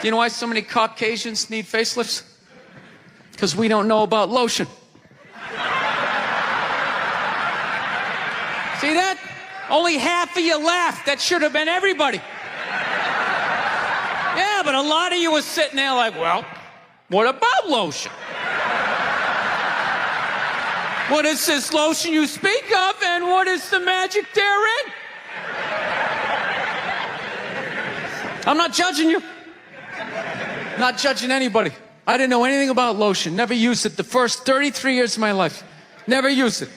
You know why so many Caucasians need facelifts? Because we don't know about lotion. See that? Only half of you laughed. That should have been everybody. Yeah, but a lot of you were sitting there like, well, what about lotion? What is this lotion you speak of, and what is the magic therein? I'm not judging you. Not judging anybody. I didn't know anything about lotion. Never used it the first 33 years of my life. Never used it.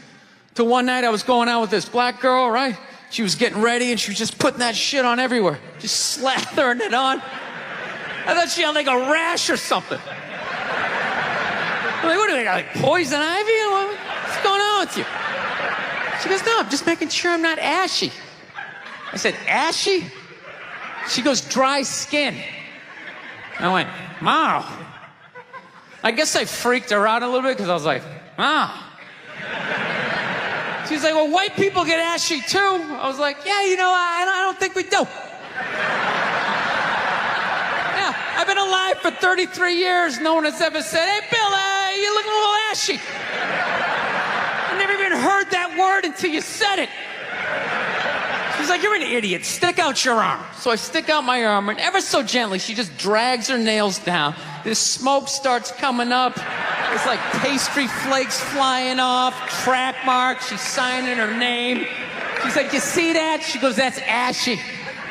Till one night I was going out with this black girl, right? She was getting ready and she was just putting that shit on everywhere. Just slathering it on. I thought she had like a rash or something. I'm like, what do you got, like poison ivy? What's going on with you? She goes, no, I'm just making sure I'm not ashy. I said, ashy? She goes, dry skin. I went, wow. I guess I freaked her out a little bit because I was like, wow. She's like, well, white people get ashy too. I was like, yeah, you know, I don't think we do. Yeah, I've been alive for 33 years. No one has ever said, hey, Bill, you're looking a little ashy. I never even heard that word until you said it. She's like, you're an idiot. Stick out your arm. So I stick out my arm, and ever so gently, she just drags her nails down. This smoke starts coming up. It's like pastry flakes flying off, track marks. She's signing her name. She's like, you see that? She goes, that's Ashy.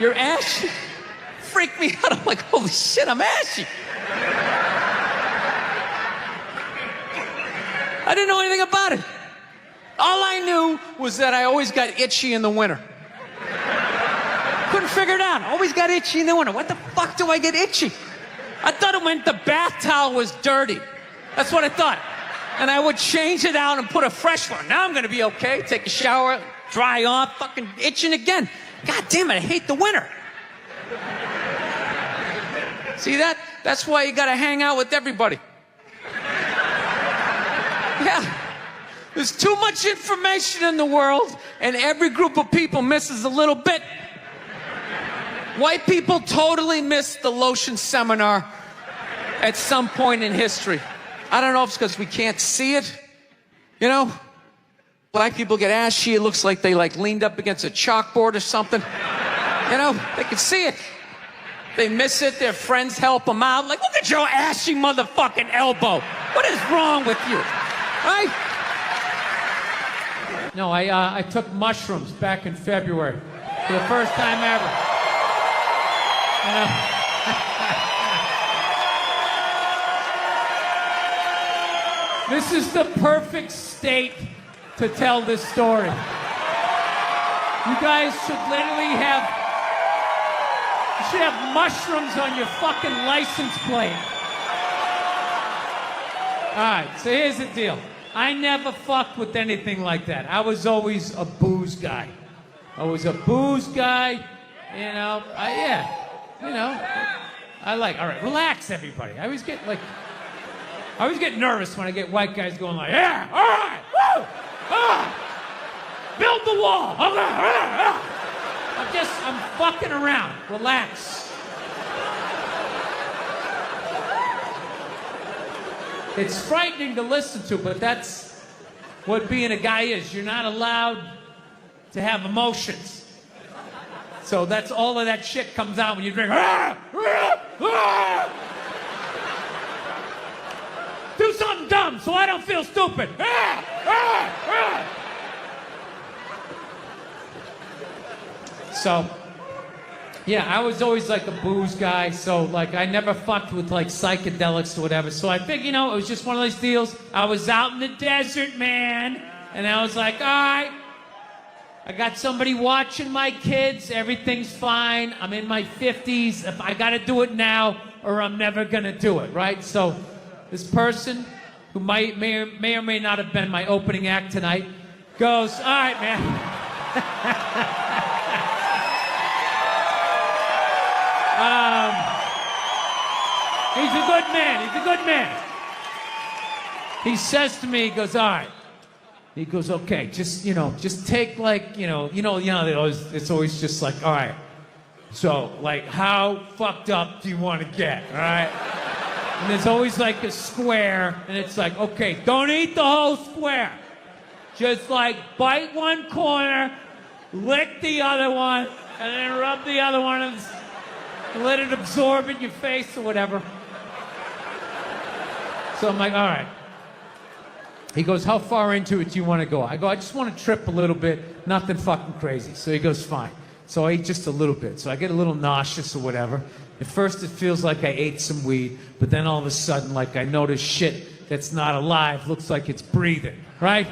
You're Ashy? Freaked me out. I'm like, holy shit, I'm Ashy. I didn't know anything about it. All I knew was that I always got itchy in the winter. Couldn't figure it out. Always got itchy in the winter. What the fuck do I get itchy? I thought it meant the bath towel was dirty. That's what I thought. And I would change it out and put a fresh one. Now I'm going to be okay. Take a shower, dry off, fucking itching again. God damn it, I hate the winter. See that? That's why you got to hang out with everybody. Yeah. There's too much information in the world, and every group of people misses a little bit. White people totally missed the lotion seminar at some point in history. I don't know if it's because we can't see it. You know? Black people get ashy. It looks like they leaned up against a chalkboard or something. You know? They can see it. They miss it. Their friends help them out. Like, look at your ashy motherfucking elbow. What is wrong with you? Right? No, I took mushrooms back in February for the first time ever. You know? This is the perfect state to tell this story. You guys should literally have mushrooms on your fucking license plate. All right, so here's the deal. I never fucked with anything like that. I was always a booze guy. All right, relax, everybody. I always get nervous when I get white guys going like, yeah, all right, woo, build the wall, okay, I'm fucking around. Relax. It's frightening to listen to, but that's what being a guy is. You're not allowed to have emotions. So that's all of that shit comes out when you drink. Do something dumb so I don't feel stupid. So, yeah, I was always like a booze guy, so like I never fucked with like psychedelics or whatever. So I figured, it was just one of those deals. I was out in the desert, man, and I was like, all right, I got somebody watching my kids. Everything's fine. I'm in my 50s. If I got to do it now or I'm never going to do it, right? So this person who may or may not have been my opening act tonight goes, all right, man. He's a good man. He says to me, he goes, all right. He goes, okay, just take like, it's always just like, all right, So, like, how fucked up do you want to get, all right? And there's always like a square, and it's like, okay, don't eat the whole square. Just like bite one corner, lick the other one, and then rub the other one and let it absorb in your face or whatever. So I'm like, all right. He goes, how far into it do you want to go? I go, I just want to trip a little bit, nothing fucking crazy. So he goes, fine. So I eat just a little bit. So I get a little nauseous or whatever. At first it feels like I ate some weed, but then all of a sudden, like I notice shit that's not alive looks like it's breathing, right?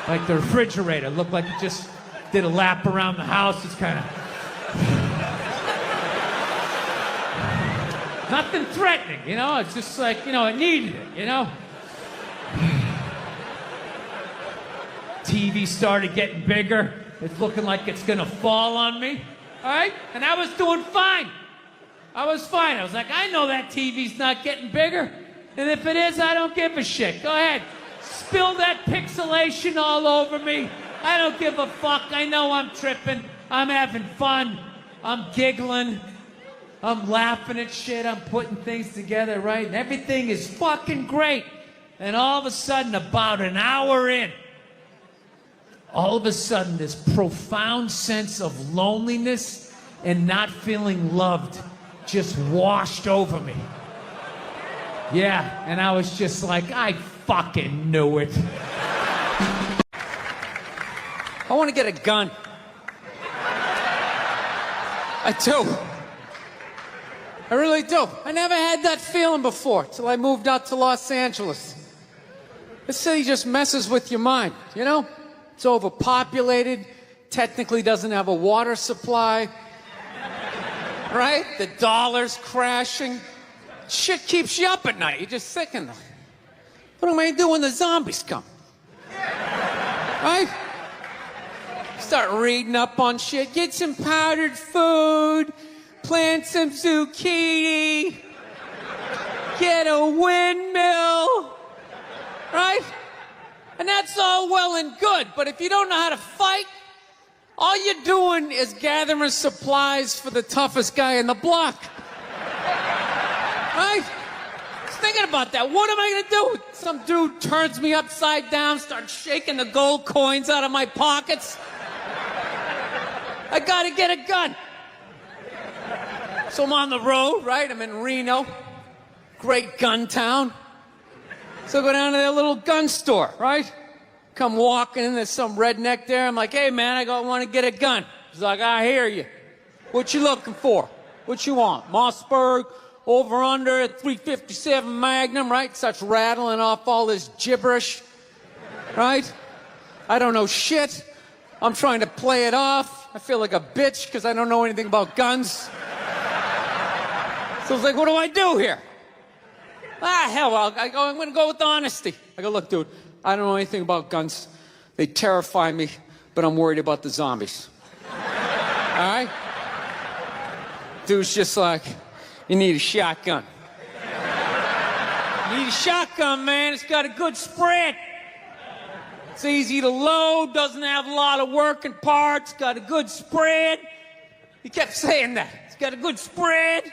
Like the refrigerator looked like it just did a lap around the house. It's kind of... Nothing threatening, you know? It's just like, you know, it needed it, you know? TV started getting bigger. It's looking like it's gonna fall on me, all right? And I was doing fine. I was fine. I was like, I know that TV's not getting bigger. And if it is, I don't give a shit. Go ahead. Spill that pixelation all over me. I don't give a fuck. I know I'm tripping. I'm having fun. I'm giggling. I'm laughing at shit. I'm putting things together, right? And everything is fucking great. And all of a sudden, about an hour in, all of a sudden, this profound sense of loneliness and not feeling loved just washed over me. Yeah, and I was just like, I fucking knew it. I want to get a gun. I do. I really do. I never had that feeling before till I moved out to Los Angeles. This city just messes with your mind, you know? It's overpopulated, technically doesn't have a water supply, right? The dollar's crashing. Shit keeps you up at night. You're just thinking, what am I gonna do when the zombies come? Right? Start reading up on shit. Get some powdered food. Plant some zucchini. Get a windmill. Right? And that's all well and good, but if you don't know how to fight, all you're doing is gathering supplies for the toughest guy in the block. Right? Just thinking about that. What am I gonna do? Some dude turns me upside down, starts shaking the gold coins out of my pockets. I gotta get a gun. So I'm on the road, right? I'm in Reno. Great gun town. So I go down to their little gun store, right? Come walking in, there's some redneck there. I'm like, hey, man, I want to get a gun. He's like, I hear you. What you looking for? What you want? Mossberg, over under, 357 Magnum, right? Starts rattling off all this gibberish, right? I don't know shit. I'm trying to play it off. I feel like a bitch because I don't know anything about guns. So I was like, what do I do here? Hell, I'm going to go with honesty. I go, look, dude, I don't know anything about guns. They terrify me, but I'm worried about the zombies. All right? Dude's just like, you need a shotgun. You need a shotgun, man. It's got a good spread. It's easy to load, doesn't have a lot of working parts, got a good spread. He kept saying that. It's got a good spread.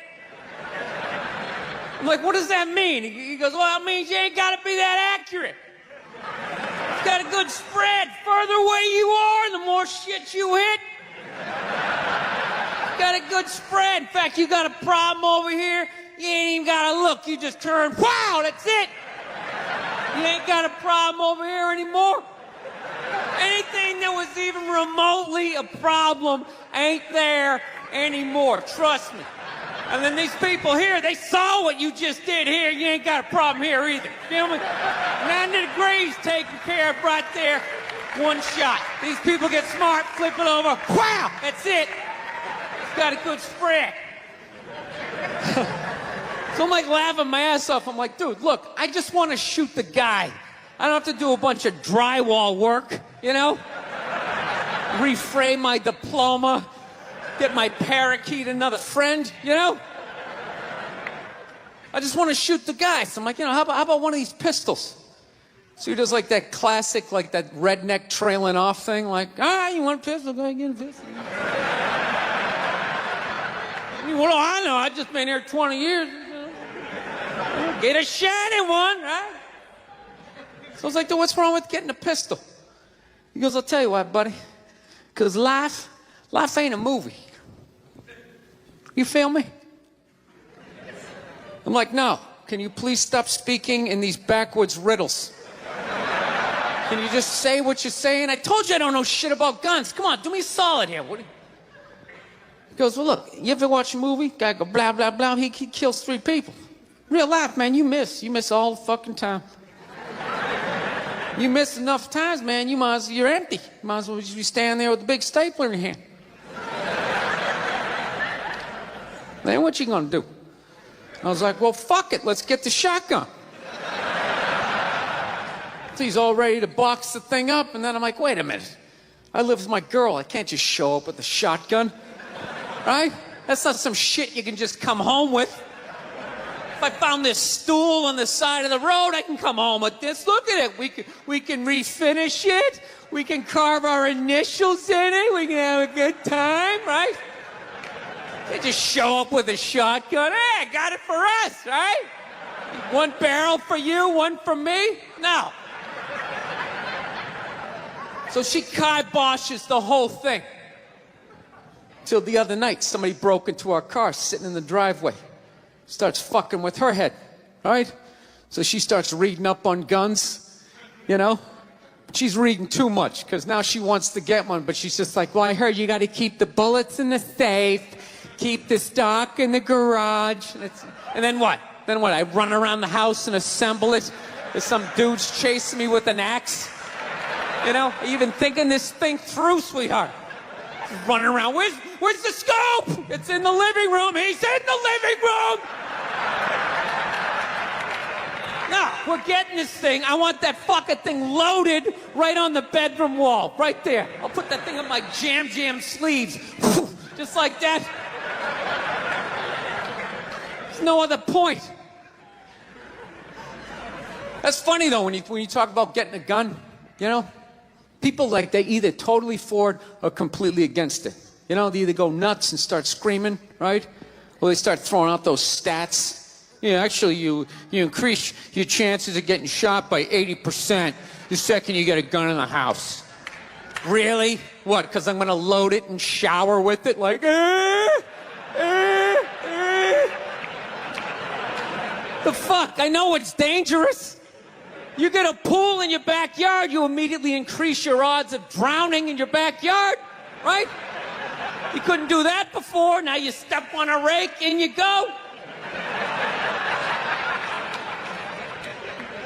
I'm like, what does that mean? He goes, well, it means you ain't got to be that accurate. It's got a good spread. Further away you are, the more shit you hit. It's got a good spread. In fact, you got a problem over here, you ain't even got to look. You just turn, wow, that's it. You ain't got a problem over here anymore. Anything that was even remotely a problem ain't there anymore. Trust me. And then these people here, they saw what you just did here. You ain't got a problem here either. Feel me? 90 degrees taken care of right there. One shot. These people get smart, flip it over. Wow! That's it. It's got a good spread. So I'm like laughing my ass off. I'm like, dude, look, I just want to shoot the guy. I don't have to do a bunch of drywall work, you know? Reframe my diploma. Get my parakeet another friend, you know? I just want to shoot the guy. So I'm like, you know, how about one of these pistols? So he does like that classic, like that redneck trailing off thing. Like, you want a pistol? Go ahead, get a pistol. Well, I know. I've just been here 20 years. Get a shiny one, right? So I was like, dude, what's wrong with getting a pistol? He goes, I'll tell you what, buddy. Because life ain't a movie. You feel me? I'm like, no. Can you please stop speaking in these backwoods riddles? Can you just say what you're saying? I told you I don't know shit about guns. Come on, do me a solid here. He goes, well, look, you ever watch a movie? Guy go, blah, blah, blah. He kills 3 people. Real life, man, you miss. You miss all the fucking time. You miss enough times, man, you're empty. You might as well just be standing there with a big stapler in your hand. Then what you gonna do? I was like, well, fuck it, let's get the shotgun. So he's all ready to box the thing up, and then I'm like, wait a minute. I live with my girl, I can't just show up with a shotgun. Right? That's not some shit you can just come home with. If I found this stool on the side of the road, I can come home with this. Look at it. We can refinish it. We can carve our initials in it. We can have a good time, right? They just show up with a shotgun. Hey, I got it for us, right? 1 barrel for you, 1 for me? No. So she kiboshes the whole thing. Till the other night, somebody broke into our car sitting in the driveway. Starts fucking with her head, right? So she starts reading up on guns, you know? She's reading too much, because now she wants to get one, but she's just like, well, I heard you got to keep the bullets in the safe, keep the stock in the garage. And then what? Then what? I run around the house and assemble it? There's some dude's chasing me with an axe? You know? Are you even thinking this thing through, sweetheart? Running around. Where's the scope? It's in the living room. He's in the living room. No, we're getting this thing. I want that fucking thing loaded right on the bedroom wall. Right there. I'll put that thing on my jam sleeves. Just like that. There's no other point. That's funny, though, when you talk about getting a gun, you know? People, like, they either totally for it or completely against it. You know, they either go nuts and start screaming, right? Or they start throwing out those stats. Yeah, actually, you increase your chances of getting shot by 80% the second you get a gun in the house. Really? What, because I'm going to load it and shower with it? Like, The fuck? I know it's dangerous. You get a pool in your backyard, you immediately increase your odds of drowning in your backyard, right? You couldn't do that before, now you step on a rake, in you go.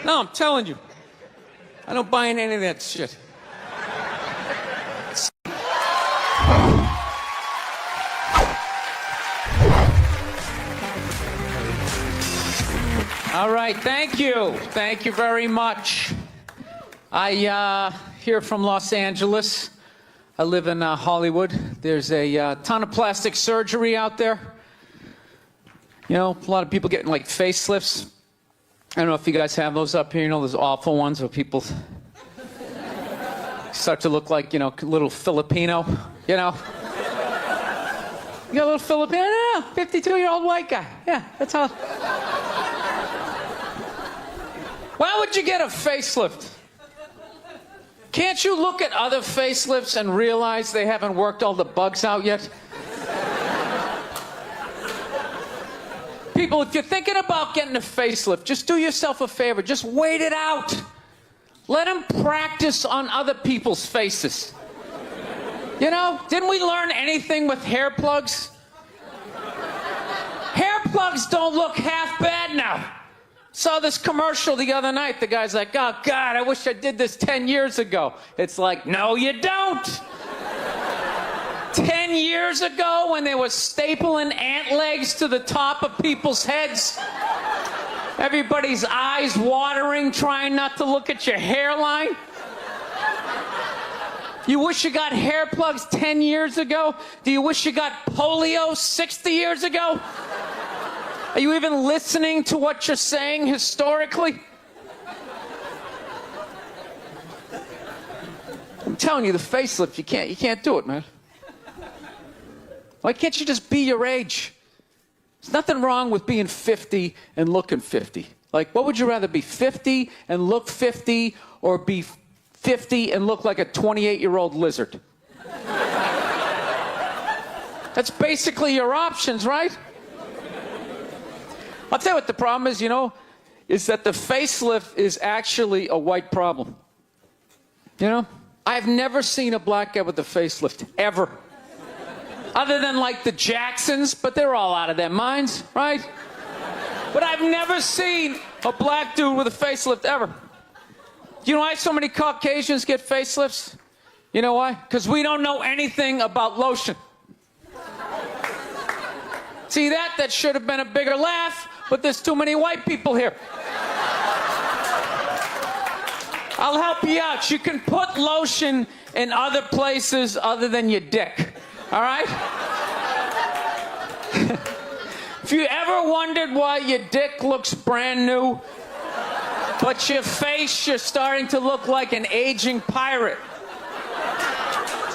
No, I'm telling you, I don't buy in any of that shit. All right, thank you. Thank you very much. I here from Los Angeles. I live in Hollywood. There's a ton of plastic surgery out there. You know, a lot of people getting like facelifts. I don't know if you guys have those up here. You know, those awful ones where people start to look like, you know, a little Filipino, you know. You got a little Filipino? No, 52-year-old white guy. Yeah, that's how. Why would you get a facelift? Can't you look at other facelifts and realize they haven't worked all the bugs out yet? People, if you're thinking about getting a facelift, just do yourself a favor. Just wait it out. Let them practice on other people's faces. You know, didn't we learn anything with hair plugs? Hair plugs don't look half bad now. Saw this commercial the other night. The guy's like, oh, God, I wish I did this 10 years ago. It's like, no, you don't. 10 years ago, when they were stapling ant legs to the top of people's heads, everybody's eyes watering, trying not to look at your hairline. You wish you got hair plugs 10 years ago? Do you wish you got polio 60 years ago? Are you even listening to what you're saying historically? I'm telling you, the facelift, you can't do it, man. Why can't you just be your age? There's nothing wrong with being 50 and looking 50. Like, what would you rather be, 50 and look 50, or be 50 and look like a 28-year-old lizard? That's basically your options, right? I'll tell you what the problem is, is that the facelift is actually a white problem. I've never seen a black guy with a facelift, ever. Other than like the Jacksons, but they're all out of their minds, right? But I've never seen a black dude with a facelift, ever. Do you know why so many Caucasians get facelifts? You know why? Because we don't know anything about lotion. See that? That should have been a bigger laugh, but there's too many white people here. I'll help you out. You can put lotion in other places other than your dick. All right? If you ever wondered why your dick looks brand new, but your face, you're starting to look like an aging pirate.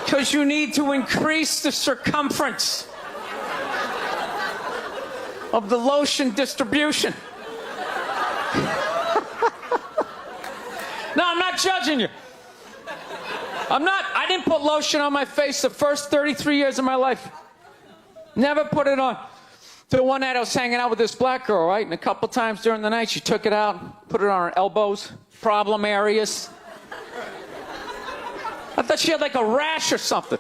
Because you need to increase the circumference of the lotion distribution. No, I'm not judging you. I didn't put lotion on my face the first 33 years of my life. Never put it on. The one night I was hanging out with this black girl, right? And a couple times during the night, she took it out, put it on her elbows, problem areas. I thought she had like a rash or something.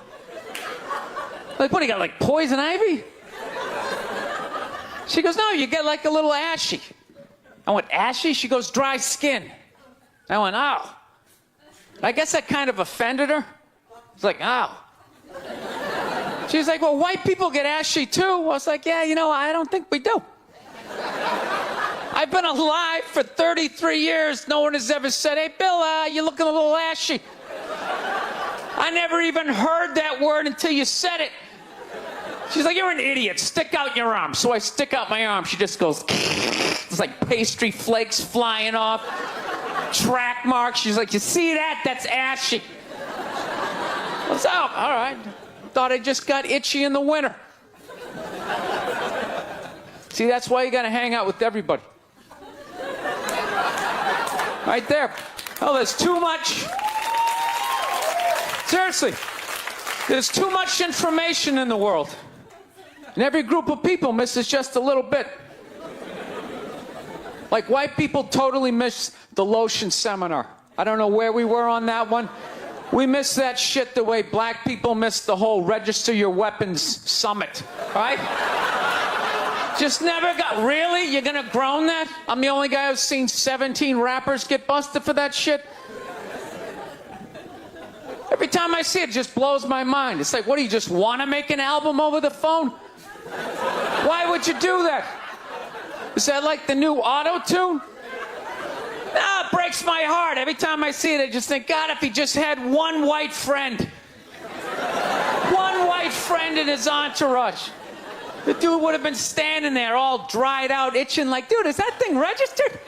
Like, what do you got, like poison ivy? She goes, no, you get like a little ashy. I went, ashy? She goes, dry skin. I went, oh. I guess that kind of offended her. It's like, oh. She's like, well, white people get ashy too. I was like, yeah, I don't think we do. I've been alive for 33 years. No one has ever said, hey, Bill, you're looking a little ashy. I never even heard that word until you said it. She's like, you're an idiot. Stick out your arm. So I stick out my arm. She just goes, it's like pastry flakes flying off. Track marks. She's like, you see that? That's ashy. What's up? All right. Thought I just got itchy in the winter. See, that's why you got to hang out with everybody. Right there. Oh, there's too much. Seriously. There's too much information in the world. And every group of people misses just a little bit. Like, white people totally missed the lotion seminar. I don't know where we were on that one. We missed that shit the way black people missed the whole register your weapons summit, right? Just never got, really? You're gonna groan that? I'm the only guy who's seen 17 rappers get busted for that shit? Every time I see it, it just blows my mind. It's like, what, do you just want to make an album over the phone? Why would you do that? Is that like the new auto-tune? No, it breaks my heart. Every time I see it, I just think, God, if he just had one white friend. One white friend in his entourage. The dude would have been standing there all dried out, itching like, dude, is that thing registered?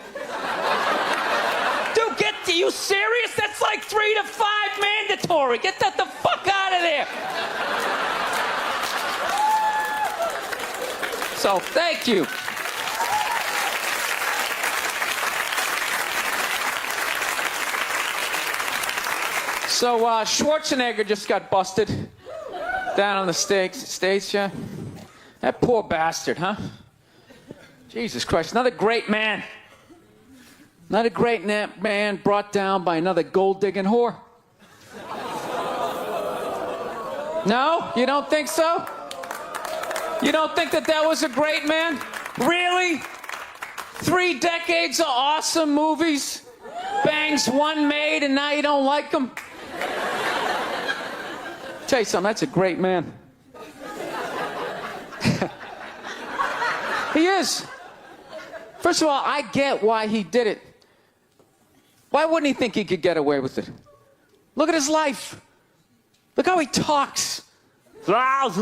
Dude, are you serious? That's like 3 to 5 mandatory. Get that the fuck out of there. So, thank you. So, Schwarzenegger just got busted down on the States, yeah? That poor bastard, huh? Jesus Christ, another great man. Another great man brought down by another gold-digging whore. No? You don't think so? You don't think that was a great man? Really? 3 decades of awesome movies? Bangs one made and now you don't like them? Tell you something, that's a great man. He is. First of all, I get why he did it. Why wouldn't he think he could get away with it? Look at his life. Look how he talks. That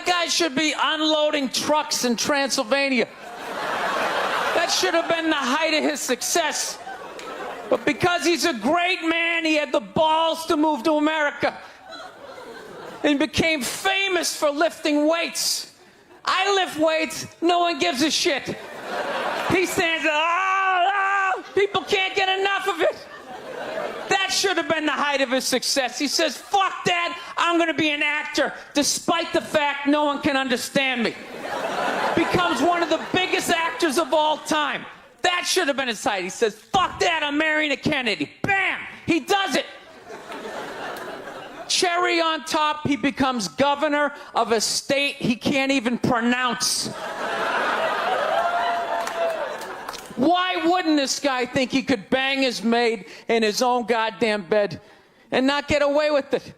guy should be unloading trucks in Transylvania. That should have been the height of his success. But because he's a great man, he had the balls to move to America. and became famous for lifting weights. I lift weights, no one gives a shit. He stands there, people can't get enough of it. That should have been the height of his success. He says, fuck that, I'm gonna be an actor, despite the fact no one can understand me. Becomes one of the biggest actors of all time. That should have been his height. He says, fuck that, I'm marrying a Kennedy. Bam! He does it. Cherry on top, he becomes governor of a state he can't even pronounce. Why wouldn't this guy think he could bang his maid in his own goddamn bed and not get away with it?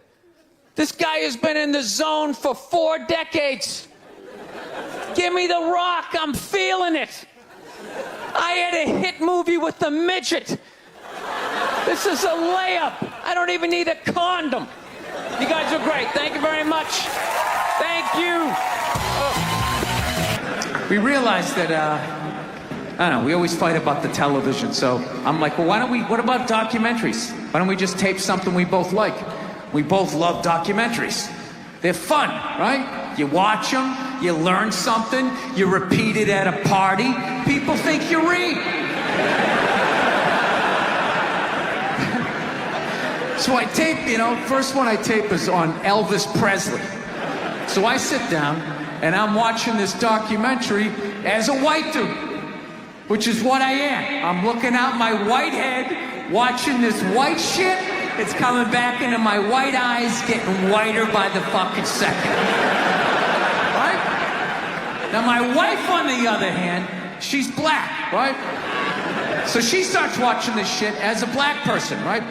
This guy has been in the zone for 4 decades. Give me the rock, I'm feeling it. I had a hit movie with a midget. This is a layup. I don't even need a condom. You guys are great. Thank you very much. Thank you. We realized that, I don't know, we always fight about the television, so I'm like, well, what about documentaries? Why don't we just tape something we both like? We both love documentaries. They're fun, right? You watch them, you learn something, you repeat it at a party, people think you read. So I tape, first one I tape is on Elvis Presley. So I sit down and I'm watching this documentary as a white dude, which is what I am. I'm looking out my white head, watching this white shit. It's coming back into my white eyes, getting whiter by the fucking second. Right? Now my wife, on the other hand, she's black, right? So she starts watching this shit as a black person, right?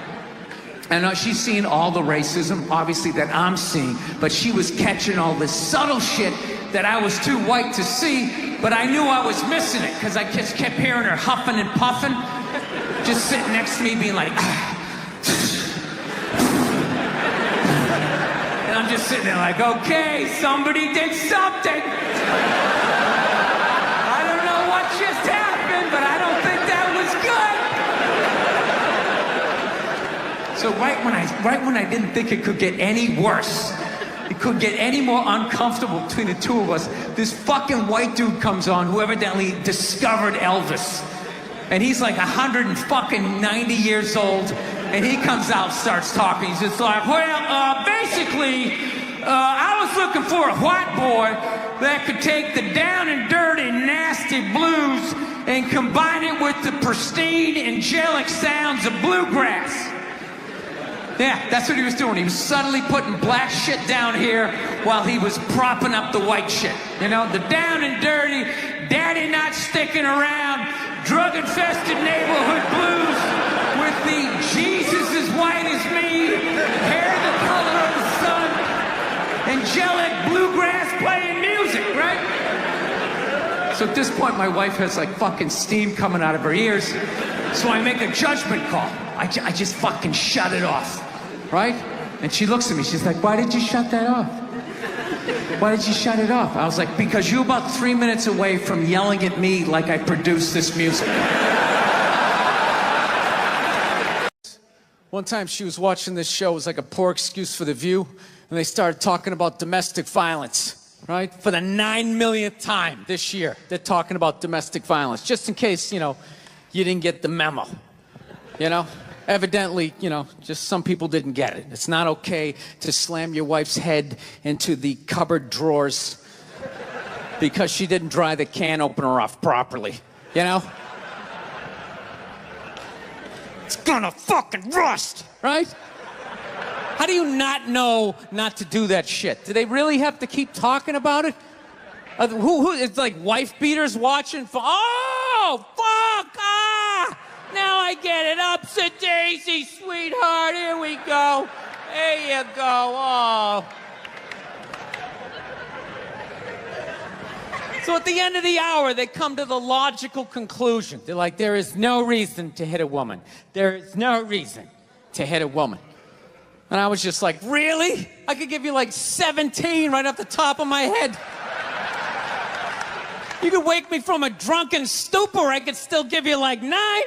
And she's seen all the racism, obviously, that I'm seeing, but she was catching all this subtle shit that I was too white to see, but I knew I was missing it, because I just kept hearing her huffing and puffing, just sitting next to me being like, and I'm just sitting there like, okay, somebody did something. I don't know what just happened, but I don't think that was good. So right when I didn't think it could get any worse, it could get any more uncomfortable between the two of us, this fucking white dude comes on who evidently discovered Elvis. And he's like 190 years old, and he comes out, starts talking. He's just like, well, basically, I was looking for a white boy that could take the down and dirty, nasty blues and combine it with the pristine, angelic sounds of bluegrass. Yeah, that's what he was doing. He was subtly putting black shit down here while he was propping up the white shit. The down and dirty, daddy not sticking around, drug-infested neighborhood blues with the Jesus as white as me, hair the color of the sun, angelic bluegrass playing music, right? So at this point, my wife has like fucking steam coming out of her ears. So I make a judgment call. I just fucking shut it off, right? And she looks at me, she's like, why did you shut that off? Why did you shut it off? I was like, because you're about 3 minutes away from yelling at me like I produced this music. One time she was watching this show, it was like a poor excuse for The View, and they started talking about domestic violence, right? For the 9 millionth time this year, they're talking about domestic violence, just in case, you didn't get the memo. Evidently, just some people didn't get it. It's not okay to slam your wife's head into the cupboard drawers because she didn't dry the can opener off properly, It's gonna fucking rust, right? How do you not know not to do that shit? Do they really have to keep talking about it? It's like wife beaters watching for, oh, fuck, now I get it. Upsy-daisy, sweetheart. Here we go. There you go. Oh. So at the end of the hour, they come to the logical conclusion. They're like, there is no reason to hit a woman. There is no reason to hit a woman. And I was just like, really? I could give you like 17 right off the top of my head. You could wake me from a drunken stupor. I could still give you like 9.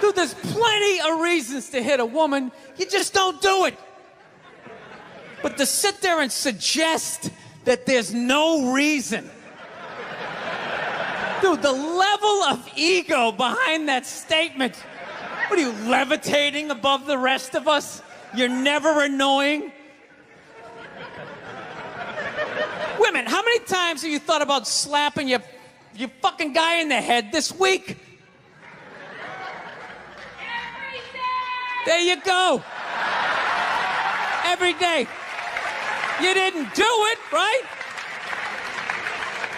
Dude, there's plenty of reasons to hit a woman. You just don't do it. But to sit there and suggest that there's no reason. Dude, the level of ego behind that statement. What are you, levitating above the rest of us? You're never annoying? Women, how many times have you thought about slapping your fucking guy in the head this week? Every day! There you go. Every day. You didn't do it, right?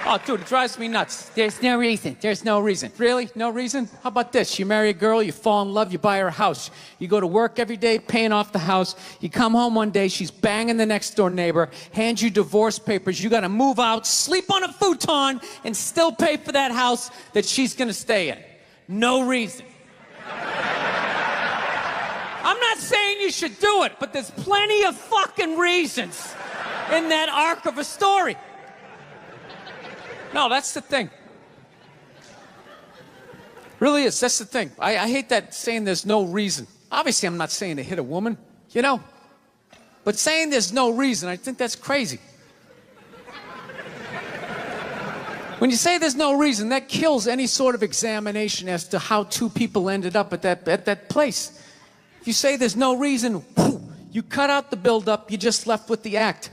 Oh, dude, it drives me nuts. There's no reason. There's no reason. Really? No reason? How about this? You marry a girl, you fall in love, you buy her a house. You go to work every day, paying off the house. You come home one day, she's banging the next door neighbor, hands you divorce papers. You got to move out, sleep on a futon, and still pay for that house that she's going to stay in. No reason. I'm not saying you should do it, but there's plenty of fucking reasons in that arc of a story. No, that's the thing. Really is. That's the thing. I hate that saying there's no reason. Obviously, I'm not saying to hit a woman, you know? But saying there's no reason, I think that's crazy. When you say there's no reason, that kills any sort of examination as to how two people ended up at that place. If you say there's no reason, you cut out the build-up, you're just left with the act.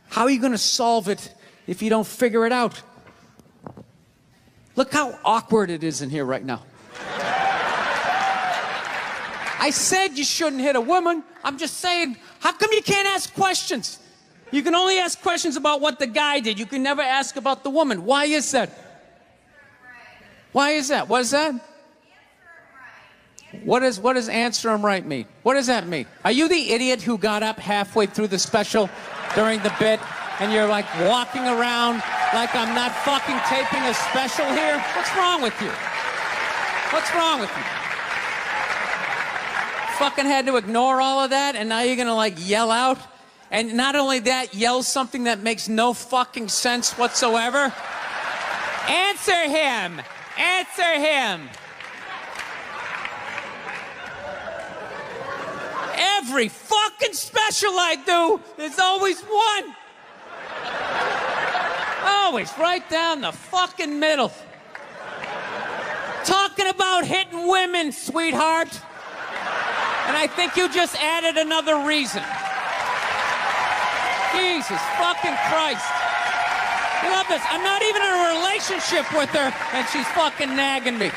How are you going to solve it if you don't figure it out? Look how awkward it is in here right now. I said you shouldn't hit a woman. I'm just saying, how come you can't ask questions? You can only ask questions about what the guy did. You can never ask about the woman. Why is that? Why is that? What is that? What does answer him right mean? What does that mean? Are you the idiot who got up halfway through the special during the bit and you're like walking around like I'm not fucking taping a special here? What's wrong with you? What's wrong with you? Fucking had to ignore all of that and now you're gonna like yell out? And not only that, yell something that makes no fucking sense whatsoever? Answer him! Answer him! Every fucking special I do, there's always one. Always right down the fucking middle. Talking about hitting women, sweetheart. And I think you just added another reason. Jesus fucking Christ. You love this. I'm not even in a relationship with her, and she's fucking nagging me.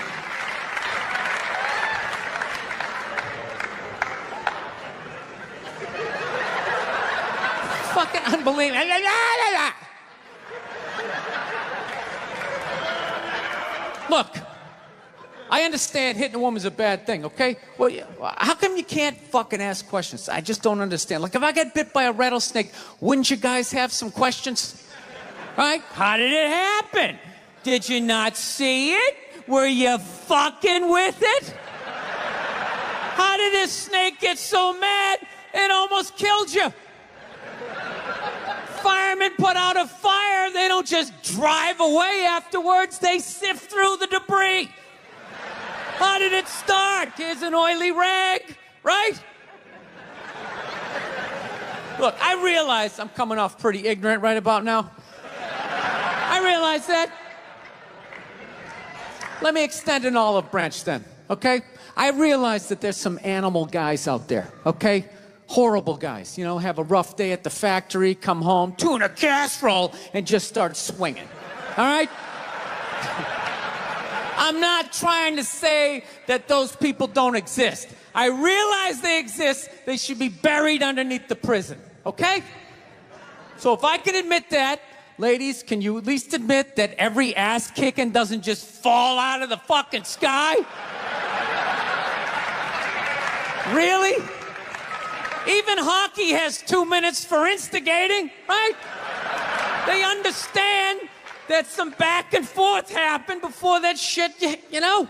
Fucking unbelievable. Look, I understand hitting a woman's a bad thing, okay? Well, how come you can't fucking ask questions? I just don't understand. Like, if I get bit by a rattlesnake, wouldn't you guys have some questions? Right? How did it happen? Did you not see it? Were you fucking with it? How did this snake get so mad it almost killed you? Firemen put out a fire, they don't just drive away afterwards, they sift through the debris. How did it start? Here's an oily rag, right? Look, I realize I'm coming off pretty ignorant right about now. I realize that. Let me extend an olive branch then, okay? I realize that there's some animal guys out there, okay? Horrible guys, you know, have a rough day at the factory, come home, tuna casserole, and just start swinging, all right? I'm not trying to say that those people don't exist. I realize they exist. They should be buried underneath the prison, okay? So if I can admit that, ladies, can you at least admit that every ass kicking doesn't just fall out of the fucking sky? Really? Even hockey has 2 minutes for instigating, right? They understand that some back and forth happened before that shit, you know?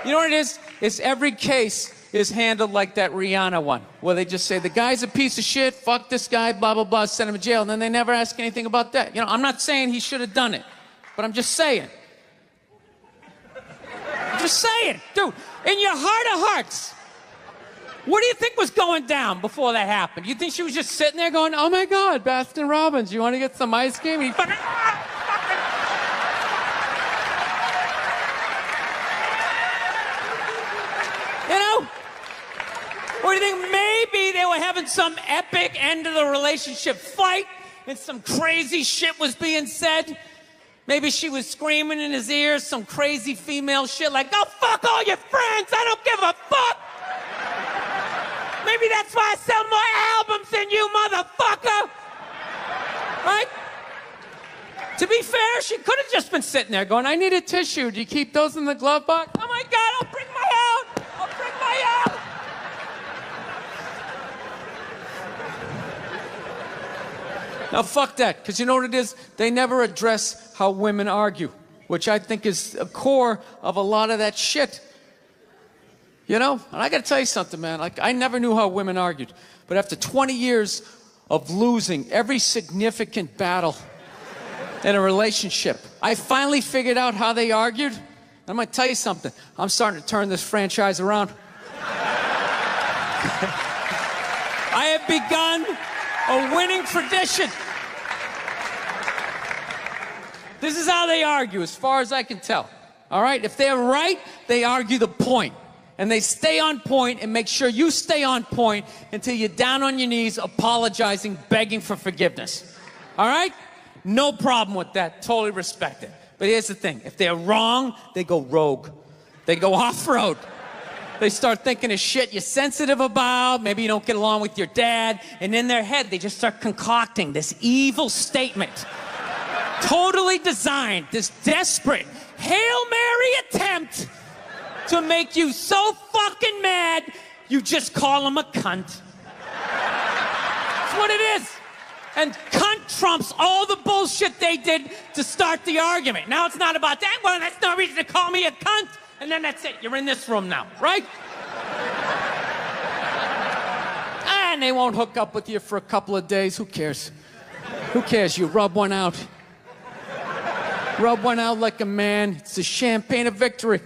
You know what it is? It's every case is handled like that Rihanna one, where they just say, the guy's a piece of shit, fuck this guy, blah, blah, blah, send him to jail, and then they never ask anything about that. You know, I'm not saying he should have done it, but I'm just saying. I'm just saying, dude, in your heart of hearts, What do you think was going down before that happened? You think she was just sitting there going, oh my God, Baskin Robbins, you want to get some ice cream? And he fucking, you know? Or do you think maybe they were having some epic end of the relationship fight and some crazy shit was being said? Maybe she was screaming in his ears some crazy female shit like, go fuck all your friends, I don't give a fuck! Maybe that's why I sell more albums than you, motherfucker! Right? To be fair, she could have just been sitting there going, I need a tissue. Do you keep those in the glove box? Oh my God, I'll bring my out! I'll bring my out! Now, fuck that, because you know what it is? They never address how women argue, which I think is a core of a lot of that shit. You know? And I gotta tell you something, man. Like, I never knew how women argued. But after 20 years of losing every significant battle in a relationship, I finally figured out how they argued. I'm gonna tell you something. I'm starting to turn this franchise around. I have begun a winning tradition. This is how they argue, as far as I can tell. All right? If they're right, they argue the point. And they stay on point and make sure you stay on point until you're down on your knees, apologizing, begging for forgiveness. All right? No problem with that. Totally respect it. But here's the thing. If they're wrong, they go rogue. They go off-road. They start thinking of shit you're sensitive about. Maybe you don't get along with your dad. And in their head, they just start concocting this evil statement. Totally designed, this desperate Hail Mary attempt to make you so fucking mad, you just call him a cunt. That's what it is. And cunt trumps all the bullshit they did to start the argument. Now it's not about that. Well, that's no reason to call me a cunt. And then that's it. You're in this room now, right? And they won't hook up with you for a couple of days. Who cares? Who cares? You rub one out. Rub one out like a man. It's the champagne of victory.